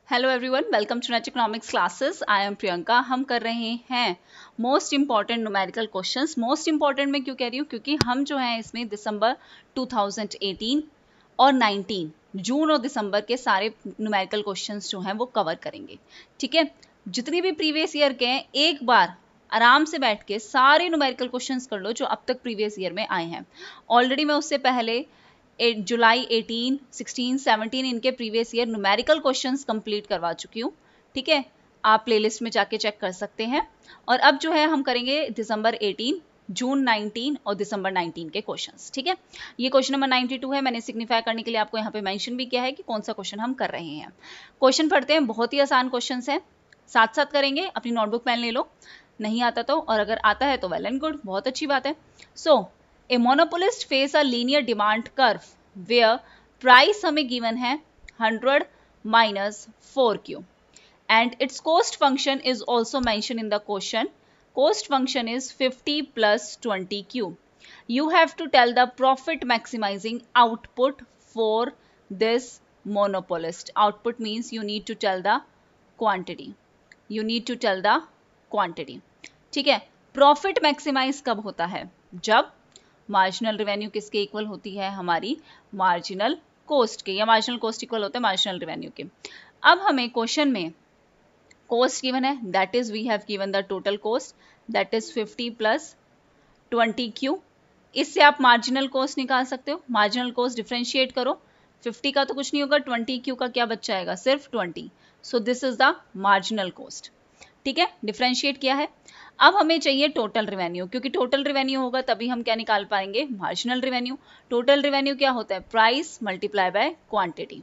Hello everyone, welcome to NET economics classes. I am Priyanka. हम कर रहे हैं most important numerical questions. Most important में क्यों कह रही हूँ, क्योंकि हम जो है इसमें दिसंबर 2018 और 19 जून और दिसंबर के सारे न्यूमेरिकल क्वेश्चंस जो हैं वो कवर करेंगे। ठीक है, जितनी भी प्रीवियस ईयर के हैं एक बार आराम से बैठ के सारे न्यूमेरिकल क्वेश्चंस कर लो जो अब तक प्रीवियस ईयर में आए हैं। ऑलरेडी मैं उससे पहले जुलाई 18, 16, 17 इनके previous year numerical questions complete करवा चुकी हूँ। ठीक है, आप प्लेलिस्ट में जाके चेक कर सकते हैं। और अब जो है हम करेंगे दिसंबर 18, जून 19 और दिसंबर 19 के क्वेश्चंस। ठीक है, ये क्वेश्चन नंबर 92 है। मैंने सिग्निफाई करने के लिए आपको यहाँ पे मेंशन भी किया है कि कौन सा क्वेश्चन हम कर रहे हैं। क्वेश्चन पढ़ते हैं, बहुत ही आसान क्वेश्चन है, साथ साथ करेंगे। अपनी नोटबुक पेन ले लो, नहीं आता तो, और अगर आता है तो वेल एंड गुड, बहुत अच्छी बात है। सो A monopolist face a linear demand curve where price हमें given है 100 minus 4Q and its cost function is also mentioned in the question. Cost function is 50 plus 20Q. You have to tell the profit maximizing output for this monopolist. Output means you need to tell the quantity. You need to tell the quantity. ठीक है, profit maximise कब होता है? जब marginal revenue किसके equal होती है? हमारी मार्जिनल कोस्ट के, या मार्जिनल कोस्ट इक्वल होता है मार्जिनल रेवेन्यू के। अब हमें क्वेश्चन में कोस्ट गिवन है, that is we have given the total cost that is 50 plus 20Q। इससे आप मार्जिनल कोस्ट निकाल सकते हो। मार्जिनल कोस्ट डिफरेंशिएट करो, 50 का तो कुछ नहीं होगा, 20Q का क्या बच्चा आएगा? सिर्फ 20। So this is the marginal cost. ठीक है, डिफरेंशिएट किया है। अब हमें चाहिए टोटल रेवेन्यू, क्योंकि टोटल रेवेन्यू होगा तभी हम क्या निकाल पाएंगे? Marginal revenue. टोटल रेवेन्यू क्या होता है? Price multiply by quantity.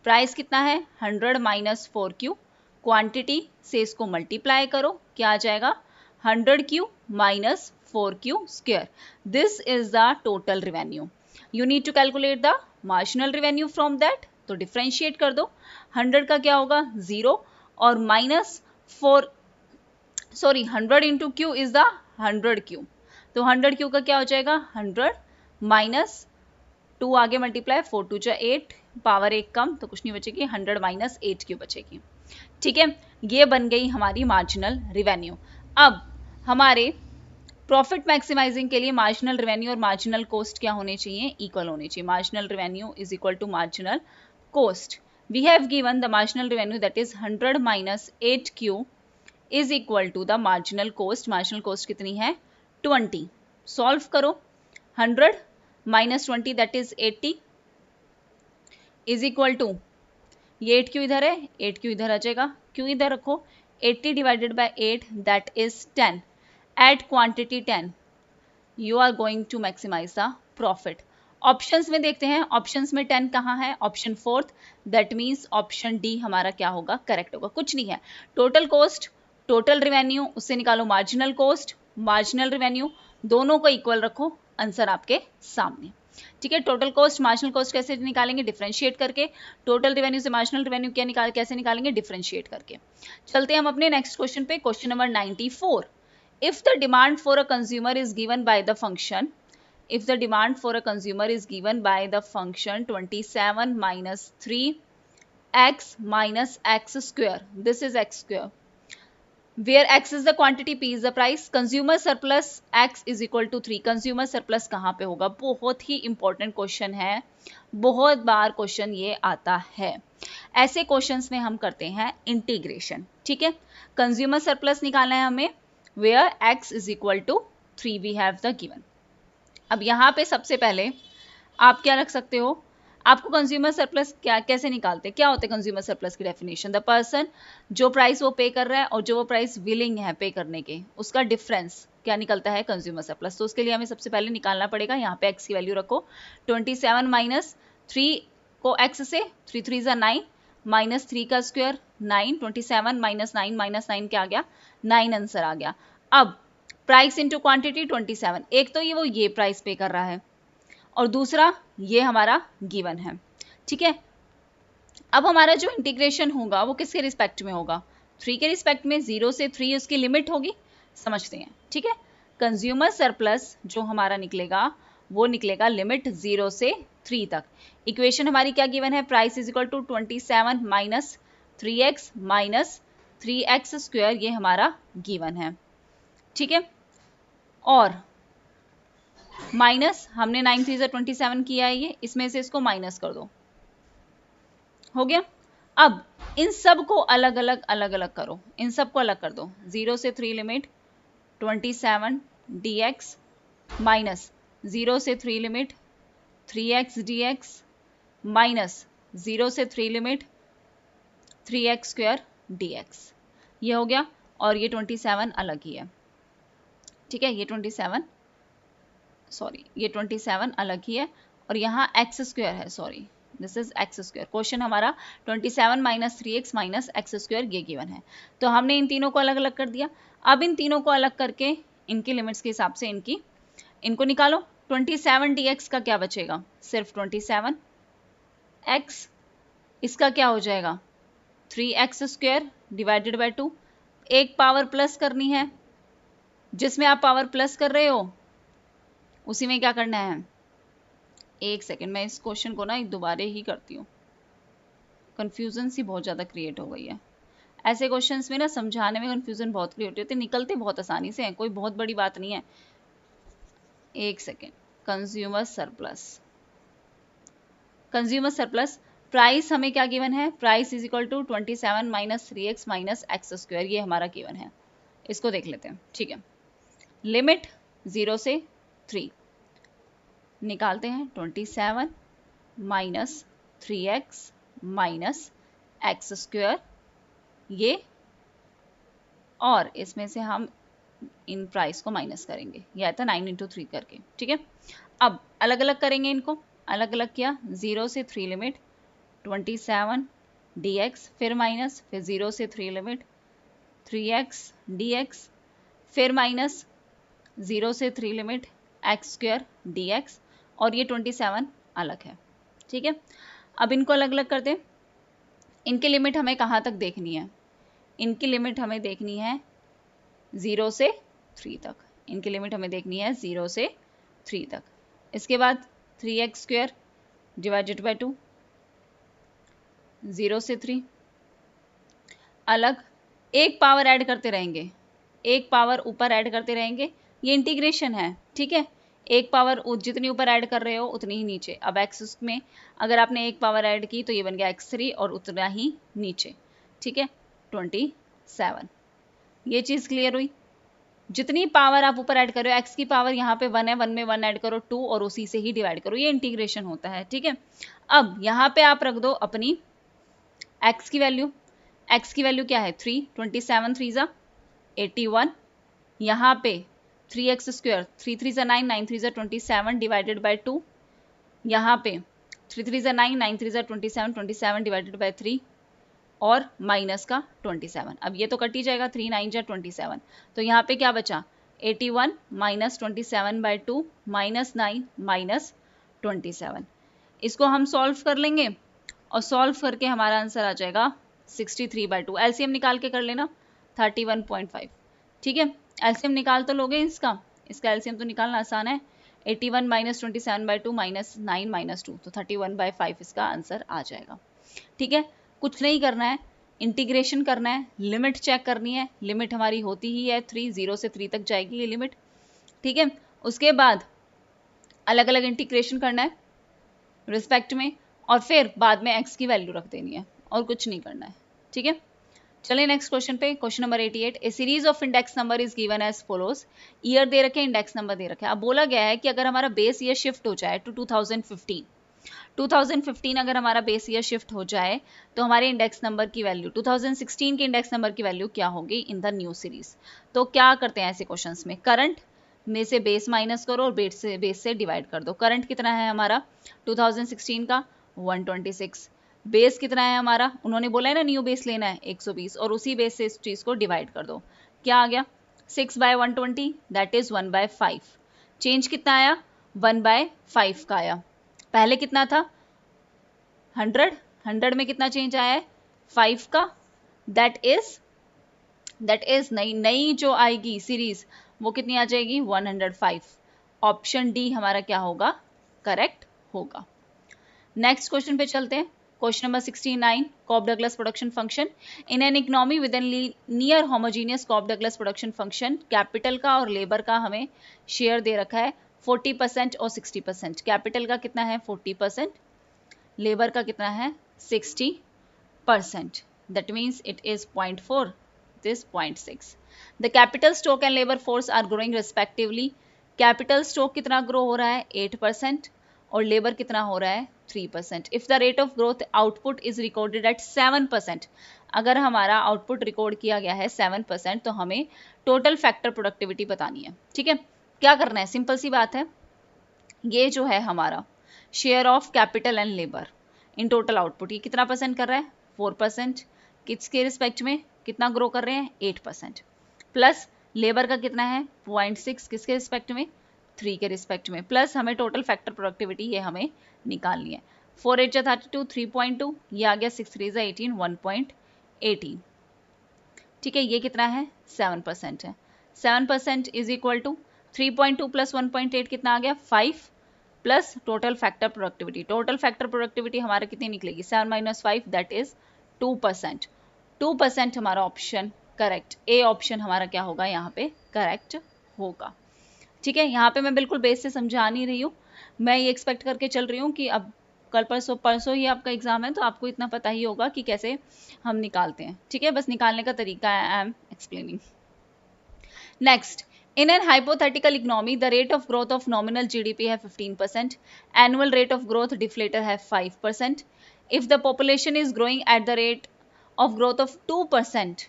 Price कितना है? 100 माइनस 4Q। क्वांटिटी से इसको मल्टीप्लाई करो, क्या आ जाएगा? 100Q minus 4Q square. This is the total revenue. You need to calculate the marginal revenue from that, तो डिफरेंशिएट कर दो। 100 का क्या होगा? 0, और minus 100 into Q is the 100Q। तो 100Q का क्या हो जाएगा? 100 माइनस 2 आगे मल्टीप्लाई, 4 2 जा 8, पावर 1 कम तो कुछ नहीं बचेगी, 100 माइनस 8Q बचेगी। ठीक है, ये बन गई हमारी मार्जिनल रेवेन्यू। अब हमारे प्रॉफिट मैक्सिमाइजिंग के लिए मार्जिनल रेवेन्यू और मार्जिनल कोस्ट क्या होने चाहिए? इक्वल होने चाहिए। Marginal revenue is equal to marginal cost. We have given the marginal revenue that is 100 minus 8Q is equal to the marginal cost. Marginal cost कितनी है? 20। सॉल्व करो, 100 minus 20 that is 80 is equal to, ये 8Q इधर है, 8Q इधर आ जाएगा, Q इधर रखो, 80 divided by 8 that is 10। At quantity 10 you are going to maximise the profit. Options में देखते हैं, ऑप्शंस में 10 कहाँ है? Option 4, that means option D हमारा क्या होगा? करेक्ट होगा। कुछ नहीं है, टोटल कोस्ट, टोटल रेवेन्यू, उससे निकालो मार्जिनल कोस्ट, मार्जिनल रेवेन्यू, दोनों को इक्वल रखो, आंसर आपके सामने। ठीक है, टोटल कोस्ट मार्जिनल कोस्ट कैसे निकालेंगे? डिफरेंशिएट करके। टोटल रेवेन्यू से मार्जिनल रेवेन्यू क्या कैसे निकालेंगे? डिफरेंशिएट करके। चलते हैं हम अपने नेक्स्ट क्वेश्चन पे, question number 94। If the demand for a consumer is given by the function, if the demand for a consumer is given by the function 27 minus 3x minus x square, this is x square, where x is the quantity, p is the price, consumer surplus x is equal to 3। consumer surplus कहाँ पे होगा? बहुत ही important question है, बहुत बार question ये आता है। ऐसे questions में हम करते हैं integration। ठीक है, consumer surplus निकालना है हमें, where x is equal to 3 we have the given। अब यहाँ पे सबसे पहले आप क्या रख सकते हो? आपको कंज्यूमर सरप्लस क्या कैसे निकालते हैं? क्या होता है कंज्यूमर सरप्लस की डेफिनेशन? द पर्सन, जो प्राइस वो पे कर रहा है और जो वो प्राइस विलिंग है पे करने के, उसका डिफरेंस क्या निकलता है? Consumer surplus. तो उसके लिए हमें सबसे पहले निकालना पड़ेगा, यहाँ पे x की वैल्यू रखो, 27 माइनस 3 को x से, 3 3 जा 9, माइनस 3 का स्क्वायर 9, 27 माइनस 9 माइनस 9 क्या आ गया? 9 आंसर आ गया। अब प्राइस इंटू क्वांटिटी 27, एक तो ये प्राइस पे कर रहा है और दूसरा ये हमारा गिवन है। ठीक है, अब हमारा जो इंटीग्रेशन होगा वो किसके रिस्पेक्ट में होगा? 3 के रिस्पेक्ट में। 0 से 3 उसकी लिमिट होगी, समझते हैं। ठीक है, कंज्यूमर सरप्लस जो हमारा निकलेगा वो निकलेगा लिमिट 0 से 3 तक। इक्वेशन हमारी क्या गिवन है? Price is equal to 27 minus 3x minus 3x square, ये हमारा गिवन है, ठीक है। और माइनस हमने 9 3 27 किया है, ये इसमें से इसको माइनस कर दो, हो गया। अब इन सब को अलग अलग करो, इन सब को अलग कर दो। 0 से 3 लिमिट 27 dx माइनस 0 से 3 लिमिट 3x dx माइनस 0 से 3 लिमिट 3x स्क्वायर dx, ये हो गया। और ये 27 अलग ही है, ठीक है, ये 27 अलग ही है। और यहाँ x स्क्वायर है, sorry this is x square. Question हमारा 27 minus 3x minus x square ये गिवन है। तो हमने इन तीनों को अलग अलग कर दिया। अब इन तीनों को अलग करके इनकी लिमिट्स के हिसाब से इनको निकालो। 27 dx का क्या बचेगा, सिर्फ 27 x, इसका क्या हो जाएगा 3x स्क्वायर डिवाइडेड बाय 2। एक पावर प्लस करनी है, जिसमें आप पावर प्लस कर रहे हो उसी में क्या करना है। एक सेकेंड, मैं इस क्वेश्चन को ना दोबारा ही करती हूँ, कंफ्यूजन सी बहुत ज़्यादा क्रिएट हो गई है। ऐसे क्वेश्चंस में ना समझाने में कंफ्यूजन बहुत क्रिएट होती है, निकलते बहुत आसानी से हैं, कोई बहुत बड़ी बात नहीं है। एक सेकेंड, कंज्यूमर सरप्लस प्राइस हमें क्या गिवन है, price is equal to 27 minus 3x minus x square, ये हमारा गिवन है। इसको देख लेते हैं, ठीक है। लिमिट 0 से 3 निकालते हैं, 27 minus 3x minus x square ये, और इसमें से हम इन प्राइस को माइनस करेंगे, यह आता 9 इंटू 3 करके, ठीक है। अब अलग अलग करेंगे, इनको अलग अलग किया, 0 से 3 लिमिट 27 dx, फिर माइनस, फिर 0 से 3 लिमिट 3x dx, फिर माइनस 0 से 3 लिमिट x स्क्वायर dx, और ये 27 अलग है, ठीक है। अब इनको अलग अलग करते हैं। इनकी लिमिट हमें कहाँ तक देखनी है, इनकी लिमिट हमें देखनी है 0 से 3 तक, इनकी लिमिट हमें देखनी है 0 से 3 तक। इसके बाद 3x स्क्वायर डिवाइडेड बाय 2, 0 से 3 अलग, एक पावर ऐड करते रहेंगे, एक पावर ऊपर ऐड करते रहेंगे, ये इंटीग्रेशन है, ठीक है। एक पावर जितनी ऊपर ऐड कर रहे हो उतनी ही नीचे। अब x में अगर आपने एक पावर ऐड की तो ये बन गया x3 और उतना ही नीचे, ठीक है, 27। ये चीज़ क्लियर हुई। जितनी पावर आप ऊपर ऐड करो, x की पावर यहाँ पे 1 है, 1 में 1 ऐड करो 2 और उसी से ही डिवाइड करो, ये इंटीग्रेशन होता है, ठीक है। अब यहाँ पे आप रख दो अपनी x की वैल्यू। x की वैल्यू क्या है 3, 27 3 ज़ा 81, यहाँ पे 3x स्क्वायर 3 3 ज़ा 9, 9 3 ज़ा 27 डिवाइडेड बाय 2, यहाँ पे 3 3 ज़ा 9, 9 3 ज़ा 27, 27 डिवाइडेड बाय 3 और माइनस का 27। अब ये तो कट ही जाएगा, 3 9 जा 27, तो यहाँ पे क्या बचा 81 माइनस 27 बाय 2 माइनस 9 माइनस 27। इसको हम सॉल्व कर लेंगे और सॉल्व करके हमारा आंसर आ जाएगा 63 बाय 2। एलसीएम निकाल के कर लेना 31.5, ठीक है। एलसीएम निकाल तो लोगे इसका एलसीएम तो निकालना आसान है। 81 माइनस 27 बाय 2 माइनस 9 माइनस 2, तो 31/5 इसका आंसर आ जाएगा, ठीक है। कुछ नहीं करना है, इंटीग्रेशन करना है, लिमिट चेक करनी है। लिमिट हमारी होती ही है 3, 0 से 3 तक जाएगी ये लिमिट, ठीक है। उसके बाद अलग अलग इंटीग्रेशन करना है रिस्पेक्ट में, और फिर बाद में x की वैल्यू रख देनी है, और कुछ नहीं करना है, ठीक है। चलिए नेक्स्ट क्वेश्चन पे, question number 88। A series of index number is given as follows. Year दे रखे, इंडेक्स नंबर दे रखे। अब बोला गया है कि अगर हमारा बेस ईयर शिफ्ट हो जाए टू 2015 अगर हमारा बेस ईयर शिफ्ट हो जाए तो हमारे इंडेक्स नंबर की वैल्यू 2016 के इंडेक्स नंबर की वैल्यू क्या होगी इन द न्यू सीरीज। तो क्या करते हैं ऐसे क्वेश्चंस में, करंट में से बेस माइनस करो और बेस से डिवाइड कर दो। करंट कितना है हमारा 2016 का 126, बेस कितना है हमारा, उन्होंने बोला है ना न्यू बेस लेना है 120, और उसी बेस से इस चीज को डिवाइड कर दो। क्या आ गया 6/120 दैट इज 1/5। चेंज कितना आया 1/5 का आया। पहले कितना था 100 में कितना चेंज आया है 5 का, दैट इज नई जो आएगी सीरीज वो कितनी आ जाएगी 105। ऑप्शन डी हमारा क्या होगा करेक्ट होगा। नेक्स्ट क्वेश्चन पे चलते हैं। Question number 69, Cobb-Douglas production function. In an economy with a near homogeneous Cobb-Douglas production function, capital का और लेबर का हमें शेयर दे रखा है 40% और 60%. कैपिटल का कितना है 40%, लेबर का कितना है 60%. That means it is 0.4, this 0.6. The capital stock and labor force are growing respectively. Capital stock कितना ग्रो हो रहा है 8% और लेबर कितना हो रहा है 3%. If the rate of growth output is recorded at 7%, अगर हमारा आउटपुट रिकॉर्ड किया गया है 7%, तो हमें टोटल फैक्टर प्रोडक्टिविटी बतानी है. ठीक है, क्या करना है, सिंपल सी बात है. ये जो है हमारा share of capital and labour in total output, ये कितना परसेंट कर रहा है 4%. किसके रिस्पेक्ट में कितना ग्रो कर रहे हैं 8%. प्लस लेबर का कितना है 0.6, किसके रिस्पेक्ट में 3 के रिस्पेक्ट में. प्लस हमें टोटल फैक्टर प्रोडक्टिविटी ये हमें निकालनी है. 4 8 32, 3.2, ये आ गया 6 3 18, 1.18. ठीक है, ये कितना है 7% है. 7% इज इक्वल टू 3.2 प्लस 1.8 कितना आ गया 5 plus total factor productivity. Total factor productivity हमारा कितनी निकलेगी 7 - 5, दैट इज 2%. 2% हमारा ऑप्शन करेक्ट, ए ऑप्शन हमारा क्या होगा यहाँ पे करेक्ट होगा. ठीक है, यहाँ पे मैं बिल्कुल बेस से समझा नहीं रही हूँ, मैं ये एक्सपेक्ट करके चल रही हूँ कि अब कल परसों ही आपका एग्जाम है, तो आपको इतना पता ही होगा कि कैसे हम निकालते हैं. ठीक है, बस निकालने का तरीका I am explaining. Next, in an hypothetical economy the rate of growth of nominal GDP है 15%, annual rate of growth deflator है 5%. if the population is growing at the rate of growth of 2%,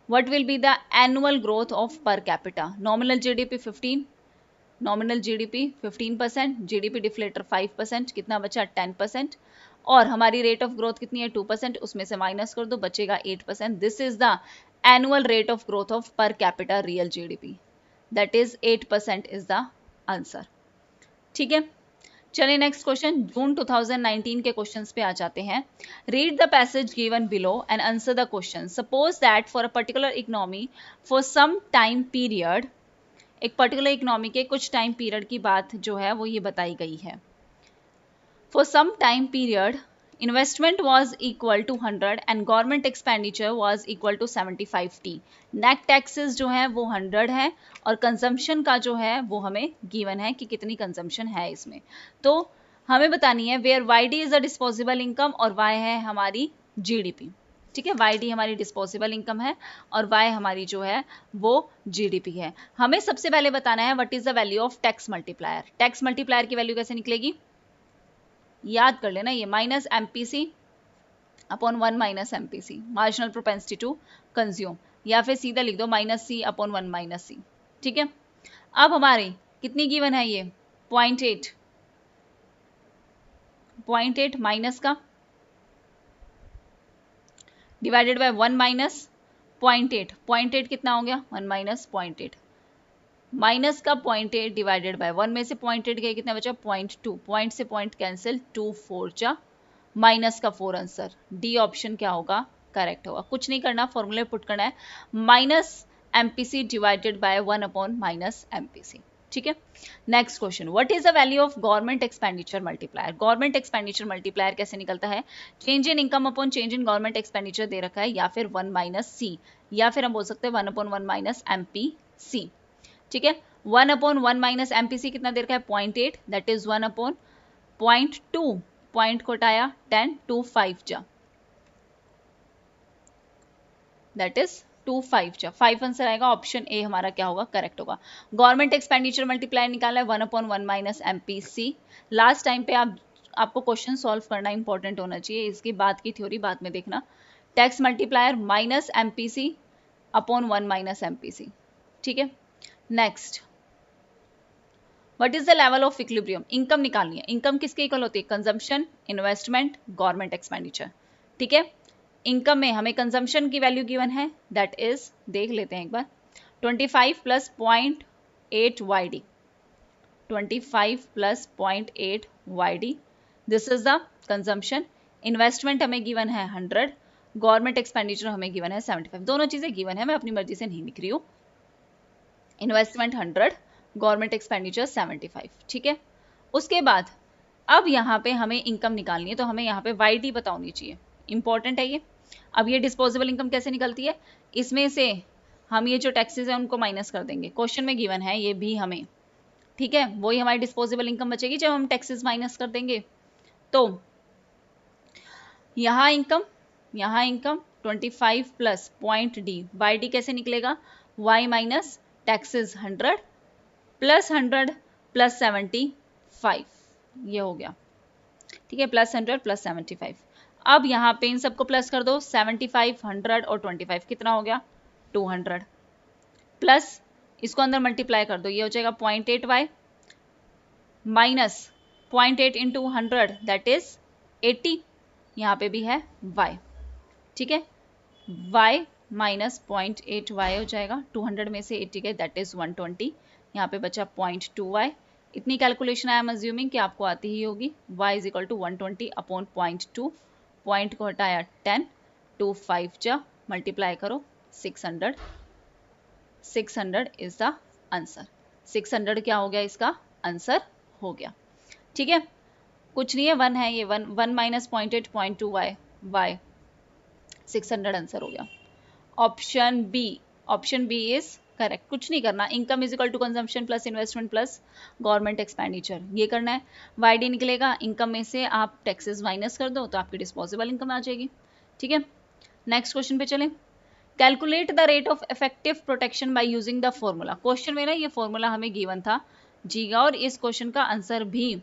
what will be the annual growth of per capita? Nominal GDP 15, nominal GDP 15%, GDP deflator 5%, कितना बचा 10%, और हमारी rate of growth कितनी है 2%, उसमें से minus कर दो बचेगा 8%. This is the annual rate of growth of per capita real GDP, that is 8% is the answer. ठीक है, चलिए नेक्स्ट क्वेश्चन, जून 2019 के क्वेश्चंस पे आ जाते हैं. Read the passage given below and answer the question. Suppose that for a particular economy for some time period, एक particular economy के कुछ टाइम पीरियड की बात जो है वो ये बताई गई है. For some time period investment was equal to 100 and government expenditure was equal to 75T. Net taxes जो है वो 100 है और कंजम्पशन का जो है वो हमें गिवन है कि कितनी कंजम्पशन है इसमें. तो हमें बतानी है where YD is a disposable income और Y है हमारी GDP. ठीक है, YD हमारी डिस्पोजेबल इनकम है और Y हमारी जो है वो GDP है. हमें सबसे पहले बताना है what is the value of tax multiplier. Tax multiplier की वैल्यू कैसे निकलेगी, याद कर लेना, ये minus MPC upon 1 minus MPC, marginal propensity to consume, या फिर सीधा लिख दो -C अपॉन 1 माइनस C. ठीक है, अब हमारी कितनी गिवन है ये 0.8 माइनस का डिवाइडेड बाय 1 माइनस 0.8 कितना हो गया 1 माइनस 0.8, माइनस का 0.8 डिवाइडेड बाय 1 में से 0.8 गया कितना बचा 0.2, पॉइंट से पॉइंट कैंसिल, 2 4 जा माइनस का 4. आंसर डी ऑप्शन क्या होगा करेक्ट होगा. कुछ नहीं करना, फॉर्मूले पुट करना है minus MPC divided by 1 upon minus MPC. ठीक है, next question, what is the value of government expenditure multiplier. Government expenditure multiplier कैसे निकलता है, change in income upon change in government expenditure दे रखा है, या फिर 1 माइनस C, या फिर हम बोल सकते हैं 1 अपॉन 1 माइनस MPC. ठीक है, 1 अपॉन 1 माइनस MPC कितना दे रखा है 0.8, दैट इज 1 अपॉन 0.2, पॉइंट को हटाया 10, 2 5 जा, दैट इज 2 5 जा, 5 आंसर आएगा. ऑप्शन ए हमारा क्या होगा करेक्ट होगा. गवर्नमेंट एक्सपेंडिचर मल्टीप्लायर निकाला है 1 upon 1 minus MPC. Last time पे आपको क्वेश्चन सॉल्व करना इंपॉर्टेंट होना चाहिए, इसकी बात की थ्योरी बाद में देखना. Tax multiplier minus MPC upon 1 minus MPC. ठीक है, next, what is the level of equilibrium. Income निकालनी है, इनकम किसके इक्वल होती है कंजम्पशन, इन्वेस्टमेंट, गवर्नमेंट एक्सपेंडिचर. ठीक है, इनकम में हमें कंजम्पशन की वैल्यू गिवन है, दैट इज देख लेते हैं एक बार 25 plus 0.8 YD, 25 plus 0.8 YD, this is the consumption. Investment हमें गिवन है 100, गवर्नमेंट एक्सपेंडिचर हमें गिवन है 75. दोनों चीजें गिवन है, मैं अपनी मर्जी से नहीं लिख रही हूँ. Investment 100, government expenditure 75. ठीक है, उसके बाद अब यहाँ पे हमें इनकम निकालनी है, तो हमें यहाँ पे YD पता होनी चाहिए, इंपॉर्टेंट है ये। अब ये डिस्पोजेबल इनकम कैसे निकलती है, इसमें से हम ये जो टैक्सेस है उनको माइनस कर देंगे, क्वेश्चन में गिवन है ये भी हमें, ठीक है, वही हमारी डिस्पोजेबल इनकम बचेगी जब हम टैक्सेस माइनस कर देंगे। तो यहाँ income 25 plus point D, by D कैसे निकलेगा, y minus taxes 100 plus 100 plus 75, ये हो गया, ठीक है, प्लस 100 प्लस 75। अब यहाँ पे इन सबको प्लस कर दो, 75, 100 और 25 कितना हो गया, 200, प्लस इसको अंदर मल्टीप्लाई कर दो, ये हो जाएगा 0.8y minus 0.8 into 100 that is 80, यहाँ पे भी है y, ठीक है, y माइनस 0.8y हो जाएगा, 200 में से 80 गए दैट इज 120, यहाँ पे बचा 0.2y। इतनी कैलकुलेशन आई एम अज्यूमिंग कि आपको आती ही होगी। y is equal to 120 upon 0.2, point को हटाया 10, 2 5 जा मल्टीप्लाई करो 600, 600 इज द आंसर। 600 क्या हो गया, इसका आंसर हो गया, ठीक है, कुछ नहीं है, 1 है, ये 1 माइनस 0.8 0.2y, y 600 आंसर हो गया। ऑप्शन बी इज करेक्ट, कुछ नहीं करना, income is equal to consumption plus investment plus government expenditure, ये करना है। YD निकलेगा, इनकम में से आप टैक्सेस माइनस कर दो तो आपकी डिस्पोजेबल इनकम आ जाएगी, ठीक है। नेक्स्ट क्वेश्चन पे चलें, calculate the rate of effective protection by using the formula. Question में ना ये फॉर्मूला हमें गिवन था जीगा, और इस क्वेश्चन का आंसर भी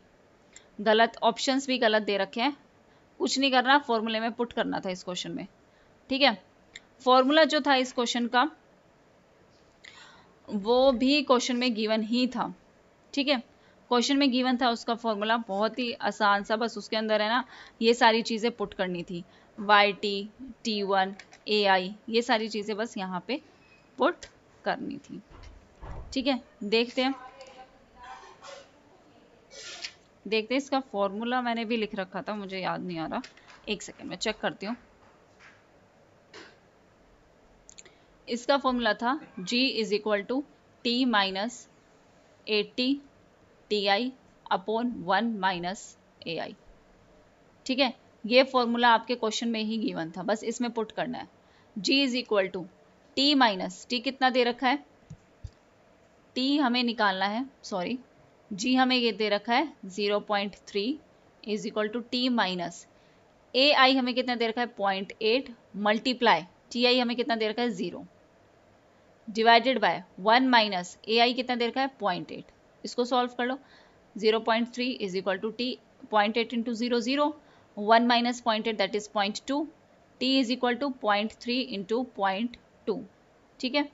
गलत, ऑप्शंस भी गलत दे रखे हैं, कुछ नहीं करना, फॉर्मूले में पुट करना था इस क्वेश्चन में, ठीक है। फॉर्मूला जो था इस क्वेश्चन का वो भी क्वेश्चन में गिवन ही था, ठीक है, क्वेश्चन में गिवन था उसका फॉर्मूला, बहुत ही आसान सा, बस उसके अंदर है ना ये सारी चीज़ें पुट करनी थी, YT, T1, AI, ये सारी चीज़ें बस यहाँ पे पुट करनी थी, ठीक है। देखते हैं इसका फॉर्मूला मैंने भी लिख रखा था, मुझे याद नहीं आ रहा, एक सेकेंड में चेक करती हूँ। इसका फॉर्मूला था G is equal to T minus 80 TI upon 1 minus AI, ठीक है, ये फॉर्मूला आपके क्वेश्चन में ही गिवन था, बस इसमें पुट करना है। G is equal to T minus, T कितना दे रखा है, T हमें निकालना है, सॉरी G हमें ये दे रखा है 0.3 is equal to T minus AI हमें कितना दे रखा है 0.8 मल्टीप्लाई TI हमें कितना दे रखा है 0 डिवाइडेड बाय 1 माइनस AI कितना दे रखा है 0.8, इसको सॉल्व कर लो, 0.3 is equal to T 0.8 into 0 0, 1 minus 0.8 that is 0.2, T is equal to 0.3 into 0.2, ठीक है,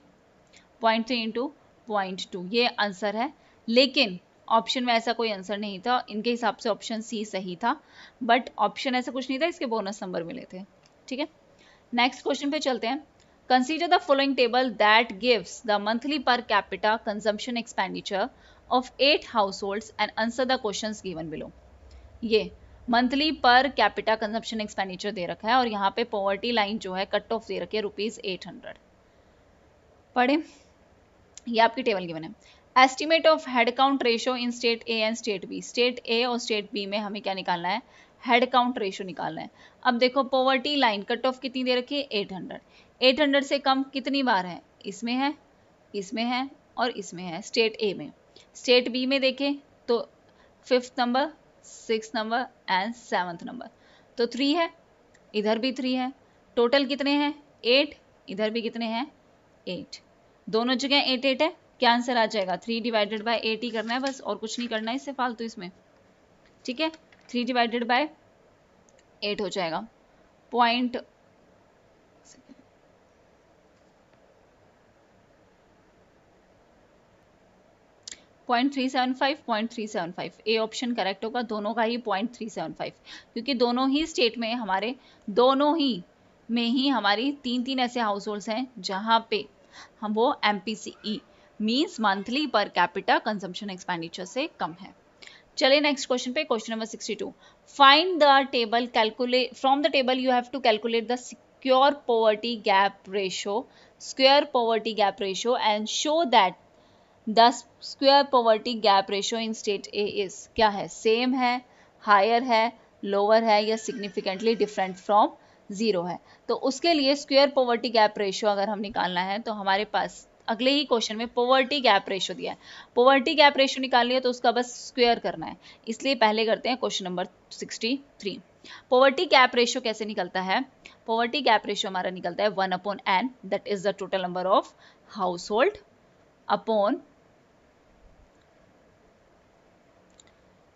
0.3 इंटू 0.2 ये आंसर है, लेकिन ऑप्शन में ऐसा कोई आंसर नहीं था, इनके हिसाब से ऑप्शन सी सही था, बट ऑप्शन ऐसा कुछ नहीं था, इसके बोनस नंबर मिले थे, ठीक है। नेक्स्ट क्वेश्चन पे चलते हैं, consider the following table that gives the monthly per capita consumption expenditure of 8 households and answer the questions given below. ये monthly per capita consumption expenditure दे रखा है, और यहाँ पे पॉवर्टी लाइन जो है कट ऑफ दे रखी है ₹800, पढ़े, ये आपकी टेबल गिवन है। Estimate of head count ratio in state A and state B, state A और स्टेट बी में हमें क्या निकालना है, हेड काउंट रेशो निकालना है। अब देखो पॉवर्टी लाइन कट ऑफ कितनी दे रखी है 800, 800 से कम कितनी बार है, इसमें है, इसमें है और इसमें है, स्टेट ए में। स्टेट बी में देखें तो 5th number, 6th number and 7th number, तो 3 है, इधर भी 3 है, टोटल कितने हैं 8, इधर भी कितने हैं 8, दोनों जगह 8 8 है, क्या आंसर आ जाएगा 3 डिवाइडेड बाय 8 ही करना है बस, और कुछ नहीं करना है इससे फालतू इसमें, ठीक है, 3 डिवाइडेड बाय 8 हो जाएगा 0.375 ए ऑप्शन करेक्ट होगा, दोनों का ही 0.375, क्योंकि दोनों ही स्टेट में हमारे, दोनों ही में ही हमारी 3 ऐसे हाउस होल्ड्स हैं जहां पे हम वो MPCE means monthly per capita consumption expenditure से कम है। चलिए नेक्स्ट क्वेश्चन पे, question number 62, find the table, calculate from the table you have to calculate the secure poverty gap ratio and show that the square poverty gap ratio in state A is, क्या है, same है, higher है, lower है या significantly different from 0 है। तो उसके लिए स्क्वायर पॉवर्टी गैप रेशियो अगर हम निकालना है तो हमारे पास अगले ही क्वेश्चन में पॉवर्टी गैप रेशियो दिया है। पॉवर्टी गैप रेशियो निकालनी है तो उसका बस स्क्वायर करना है, इसलिए पहले करते हैं question number 63। Poverty gap ratio कैसे निकलता है? पॉवर्टी गैप रेशियो हमारा निकलता है 1/n, that is the total number of house hold upon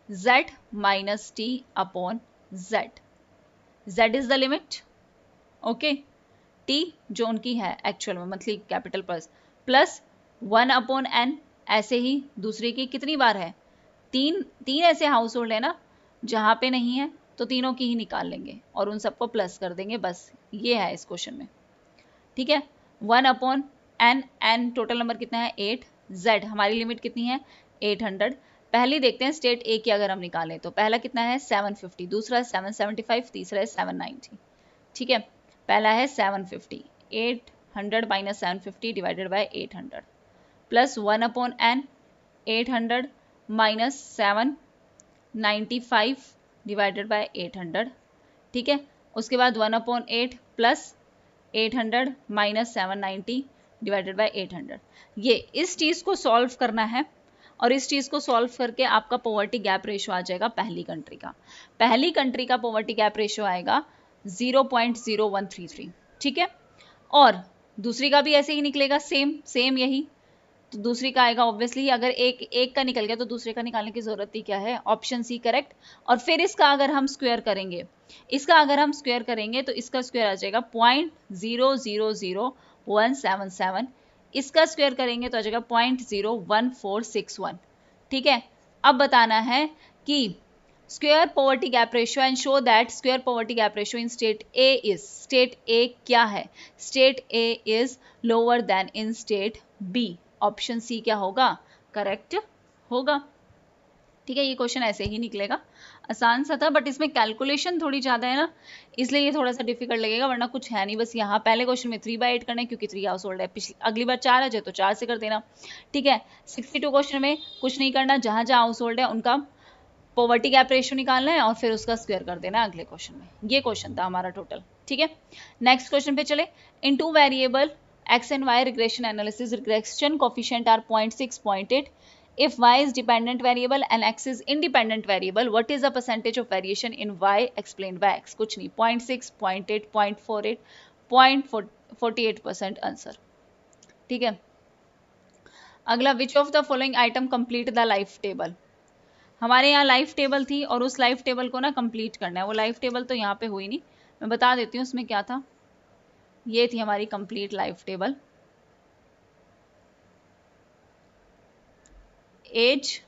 z minus t upon z. z is the limit, okay t जो उनकी है एक्चुअल में मंथली कैपिटल प्लस 1/n, ऐसे ही दूसरी की कितनी बार है? तीन ऐसे हाउस होल्ड है ना जहां पे नहीं है, तो तीनों की ही निकाल लेंगे और उन सबको प्लस कर देंगे, बस ये है इस क्वेश्चन में। ठीक है, 1/n, n टोटल नंबर कितना है 8, z हमारी लिमिट कितनी है 800। पहली देखते हैं स्टेट ए की अगर हम निकालें तो पहला कितना है 750, दूसरा है 775, तीसरा है 790। ठीक है, पहला है 750, 800 minus 750 divided by 800 plus 1/n, 800 minus 795 divided by 800। ठीक है, उसके बाद 1/8 प्लस 800 माइनस 790 डिवाइडेड बाय 800। ये इस चीज़ को सॉल्व करना है और इस चीज़ को सॉल्व करके आपका पॉवर्टी गैप रेशियो आ जाएगा पहली कंट्री का। पहली कंट्री का पॉवर्टी गैप रेशियो आएगा 0.0133। ठीक है, और दूसरी का भी ऐसे ही निकलेगा, सेम यही। तो दूसरी का आएगा ऑब्वियसली, अगर एक का निकल गया तो दूसरे का निकालने की जरूरत ही क्या है, ऑप्शन सी करेक्ट। और फिर इसका अगर हम स्क्वायर करेंगे, तो इसका स्क्वायर आ जाएगा 0.000177, इसका स्क्वायर करेंगे तो आ जाएगा 0.01461। ठीक है, अब बताना है कि square poverty gap ratio and show that square poverty gap ratio in state A क्या है? State A is lower than in state B. Option C क्या होगा? करेक्ट होगा। ठीक है, ये क्वेश्चन ऐसे ही निकलेगा, आसान सा था, बट इसमें कैलकुलेशन थोड़ी ज्यादा है ना, इसलिए ये थोड़ा सा डिफिकल्ट लगेगा, वरना कुछ है नहीं। बस यहाँ पहले क्वेश्चन में 3/8 करना है क्योंकि 3 हाउस होल्ड है, पिछली अगली बार 4 आ जाए तो 4 से कर देना। ठीक है, 62 क्वेश्चन में कुछ नहीं करना, जहां जहां हाउस होल्ड है उनका पॉवर्टी गैप रेशियो निकालना है और फिर उसका स्क्वायर कर देना अगले क्वेश्चन में। ये क्वेश्चन था हमारा टोटल। ठीक है, नेक्स्ट क्वेश्चन पे चले। In two variable x and y regression analysis, regression coefficient are 0.6, 0.8. If y is dependent variable and x is independent variable, what is the percentage of variation in y explained by x? कुछ नहीं, 0.6, 0.8, 0.48, 0.48% answer. ठीक है, अगला, which of the following item complete the life table? हमारे यहाँ life table थी और उस लाइफ टेबल को ना कंप्लीट करना है। वो लाइफ टेबल तो यहाँ पे हुई नहीं, मैं बता देती हूँ उसमें क्या था। ये थी हमारी कंप्लीट लाइफ टेबल। एज,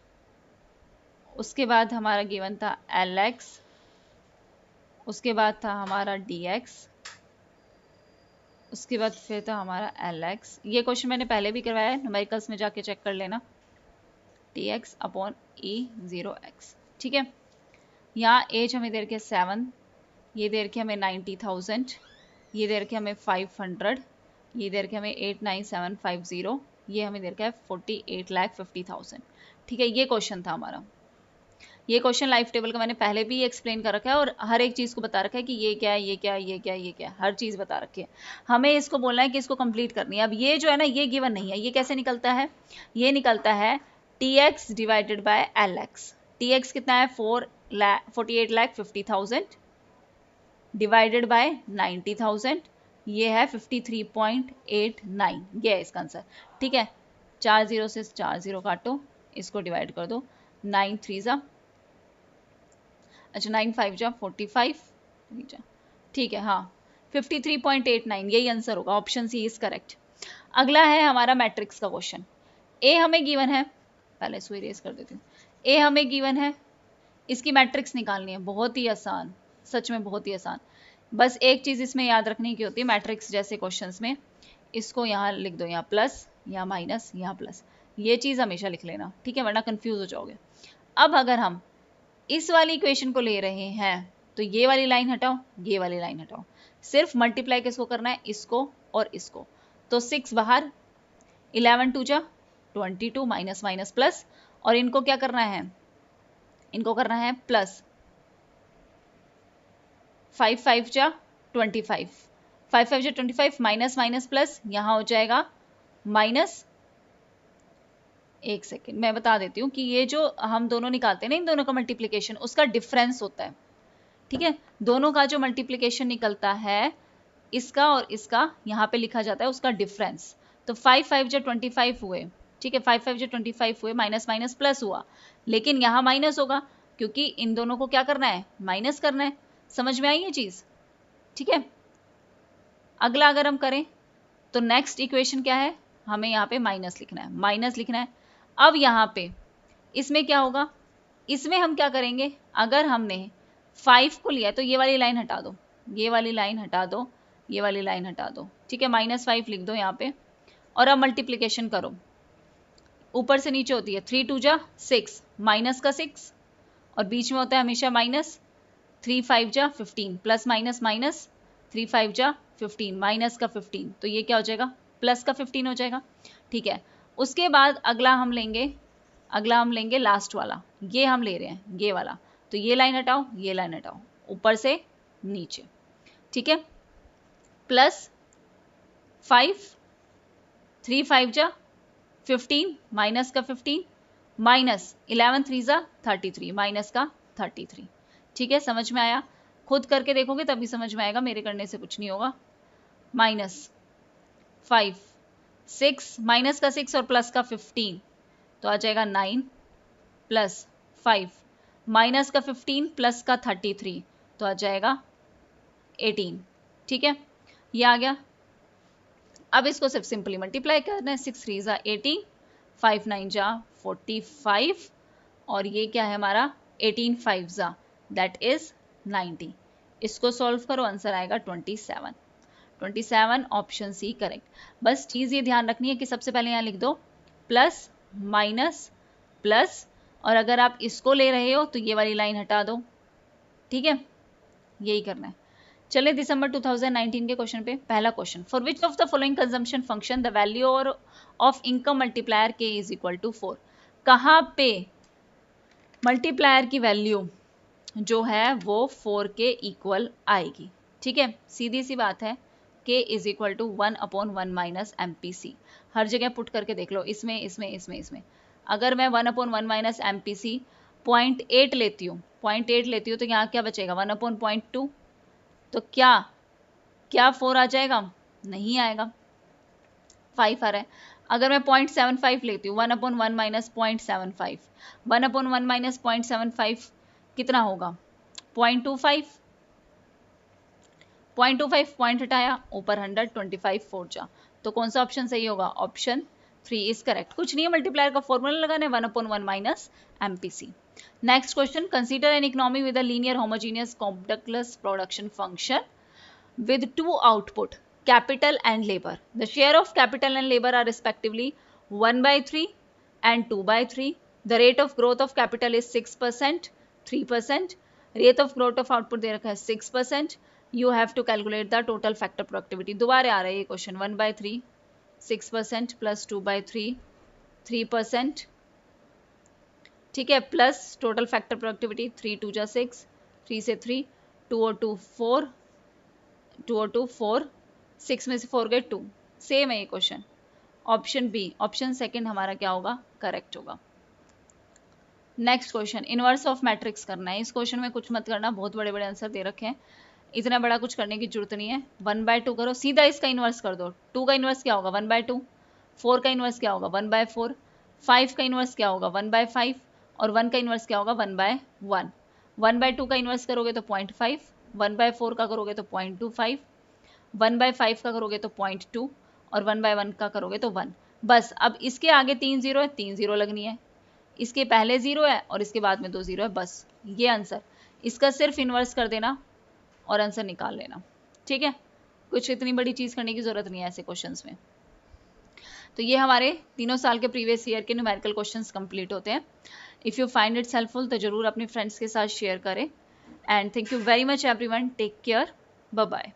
उसके बाद हमारा गिवन था LX, उसके बाद था हमारा DX, उसके बाद फिर था हमारा LX। ये क्वेश्चन मैंने पहले भी करवाया है, न्यूमेरिकल्स में जाके चेक कर लेना। TX upon E0X। ठीक है, यहाँ एज हमें दे रखी है 7, ये दे रखी है हमें 90,000, ये दे रखी है हमें 500, ये दे रखी है हमें 89750, ये हमें दे रखा है 48,50,000। ठीक है, ये क्वेश्चन था हमारा। ये क्वेश्चन लाइफ टेबल का मैंने पहले भी एक्सप्लेन कर रखा है और हर एक चीज़ को बता रखा है कि ये क्या है, ये क्या है, ये क्या है, ये क्या है, हर चीज़ बता रखी है। हमें इसको बोलना है कि इसको कंप्लीट करनी है। अब ये जो है ना, ये गिवन नहीं है, ये कैसे निकलता है? ये निकलता है TX divided by LX। TX कितना है 48,50,000 डिवाइडेड बाय 90,000, ये है 53.89, ये है इसका आंसर। ठीक है, 4 0 से 4 0 काटो, इसको डिवाइड कर दो, 9 3 जा, अच्छा 9 5 जा 45, ठीक है, हाँ 53.89, यही आंसर होगा, ऑप्शन सी इज करेक्ट। अगला है हमारा मैट्रिक्स का क्वेश्चन। ए हमें गिवन है, पहले इसको इरेज कर देती हूँ। ए हमें गिवन है, इसकी मैट्रिक्स निकालनी है, बहुत ही आसान, सच में बहुत ही आसान। बस एक चीज़ इसमें याद रखने की होती है, मैट्रिक्स जैसे क्वेश्चंस में इसको यहाँ लिख दो, यहाँ प्लस, यहाँ माइनस, यहाँ प्लस, ये चीज़ हमेशा लिख लेना, ठीक है, वरना कंफ्यूज हो जाओगे। अब अगर हम इस वाली इक्वेशन को ले रहे हैं तो ये वाली लाइन हटाओ, ये वाली लाइन हटाओ, सिर्फ मल्टीप्लाई किसको करना है, इसको और इसको। तो 6 बाहर, 11 2 जा 22, माइनस माइनस प्लस, और इनको क्या करना है, इनको करना है प्लस, 5 5 जा 25, 5 5 जा 25, माइनस माइनस प्लस, यहाँ हो जाएगा माइनस, एक सेकेंड मैं बता देती हूँ कि ये जो हम दोनों निकालते हैं ना इन दोनों का मल्टीप्लिकेशन, उसका डिफरेंस होता है, ठीक है। दोनों का जो मल्टीप्लिकेशन निकलता है इसका और इसका, यहाँ पे लिखा जाता है उसका डिफरेंस। तो 5 5 जा 25 हुए, ठीक है, 5 5 जा 25 हुए, माइनस माइनस प्लस हुआ, लेकिन यहाँ माइनस होगा क्योंकि इन दोनों को क्या करना है, माइनस करना है। समझ में आई ये चीज, ठीक है। अगला अगर हम करें तो नेक्स्ट इक्वेशन क्या है, हमें यहाँ पे माइनस लिखना है, माइनस लिखना है। अब यहाँ पे इसमें क्या होगा, इसमें हम क्या करेंगे, अगर हमने 5 को लिया तो ये वाली लाइन हटा दो, ये वाली लाइन हटा दो, ये वाली लाइन हटा दो, ठीक है, -5 लिख दो यहाँ पे। और अब मल्टीप्लिकेशन करो, ऊपर से नीचे होती है 3 2 जा 6, माइनस का 6 और बीच में होता है हमेशा माइनस, 3 5 जा 15, प्लस माइनस माइनस, 3 5 जा 15, माइनस का 15, तो ये क्या हो जाएगा, प्लस का 15 हो जाएगा, ठीक है। उसके बाद अगला हम लेंगे लास्ट वाला, ये हम ले रहे हैं ये वाला, तो ये लाइन हटाओ, ये लाइन हटाओ, ऊपर से नीचे, ठीक है, प्लस 5, 3 5 जा 15, माइनस का 15, माइनस 11 3 जा 33, माइनस का 33, ठीक है। समझ में आया, खुद करके देखोगे तभी समझ में आएगा, मेरे करने से कुछ नहीं होगा। -5 6, माइनस का 6 और प्लस का 15, तो आ जाएगा 9, प्लस 5 माइनस का 15 प्लस का 33, तो आ जाएगा 18, ठीक है, ये आ गया। अब इसको सिर्फ सिंपली मल्टीप्लाई करना है, 6 3 जा 18, 5 9 जा 45 और ये क्या है हमारा 18 5 जा दैट इज 90। इसको सॉल्व करो, आंसर आएगा 27। 27 ऑप्शन सी करेक्ट। बस चीज़ ये ध्यान रखनी है कि सबसे पहले यहाँ लिख दो प्लस माइनस प्लस, और अगर आप इसको ले रहे हो तो ये वाली लाइन हटा दो, ठीक है, यही करना है। चले दिसंबर 2019 के क्वेश्चन पे। पहला question, for which of the following consumption function the value of income multiplier के इज इक्वल टू 4। कहाँ पे मल्टीप्लायर की वैल्यू जो है वो 4 के इक्वल आएगी, ठीक है, सीधी सी बात है, k is equal to 1/1 minus MPC। हर जगह पुट करके देख लो, इसमें अगर मैं 1/1 माइनस MPC 0.8 लेती हूँ, 0.8 लेती हूँ तो यहाँ क्या बचेगा 1/0.2, तो क्या 4 आ जाएगा, नहीं आएगा, 5 आ रहा है। अगर मैं 0.75 लेती हूँ 1/1 माइनस 0.75, 1/1 माइनस 0.75 कितना होगा 0.25, 0.25 पॉइंट हटाया, ऊपर 100, 25 4 जा, तो कौन सा ऑप्शन सही होगा, ऑप्शन 3 इज करेक्ट। कुछ नहीं है, मल्टीप्लायर का फॉर्मूला लगाना है 1/1 minus MPC। Next question, consider an economy with a linear homogeneous complex production function with two output, capital and labor. The share of capital and labor are respectively 1/3 and 2/3. The rate of growth of capital is 6%, 3%. Rate of growth of output दे रखा है 6%. You have to calculate the total factor productivity. दोबारा आ रहा है ये question, 1/3, 6% plus 2/3, 3%, ठीक है, plus total factor productivity 3 2 जा 6, 3 से 3, 2 और 2 4, 2 और 2 4, 6 में से 4 गए 2, सेम है ये क्वेश्चन। ऑप्शन बी, ऑप्शन सेकंड हमारा क्या होगा, करेक्ट होगा। Next question, inverse of matrix करना है। इस क्वेश्चन में कुछ मत करना, बहुत बड़े बड़े आंसर दे रखे हैं, इतना बड़ा कुछ करने की जरूरत नहीं है। 1/2 करो, सीधा इसका इनवर्स कर दो। 2 का इनवर्स क्या होगा 1/2, 4 का इनवर्स क्या होगा 1/4, 5 का इनवर्स क्या होगा 1/5 और 1 का इनवर्स क्या होगा 1/1। 1/2 का इनवर्स करोगे तो 0.5, 1/4 का करोगे तो 0.25, 1/5 का करोगे तो 0.2 और 1/1 का करोगे तो 1। बस अब इसके आगे 3 0 है, 3 0 लगनी है, इसके पहले 0 है और इसके बाद में 2 0 है, बस ये आंसर। इसका सिर्फ इनवर्स कर देना और आंसर निकाल लेना, ठीक है, कुछ इतनी बड़ी चीज़ करने की ज़रूरत नहीं है ऐसे क्वेश्चंस में। तो ये हमारे तीनों साल के प्रीवियस ईयर के न्यूमेरिकल क्वेश्चंस कंप्लीट होते हैं। If you find it's helpful तो ज़रूर अपने फ्रेंड्स के साथ शेयर करें। And thank you very much everyone, take care, bye bye.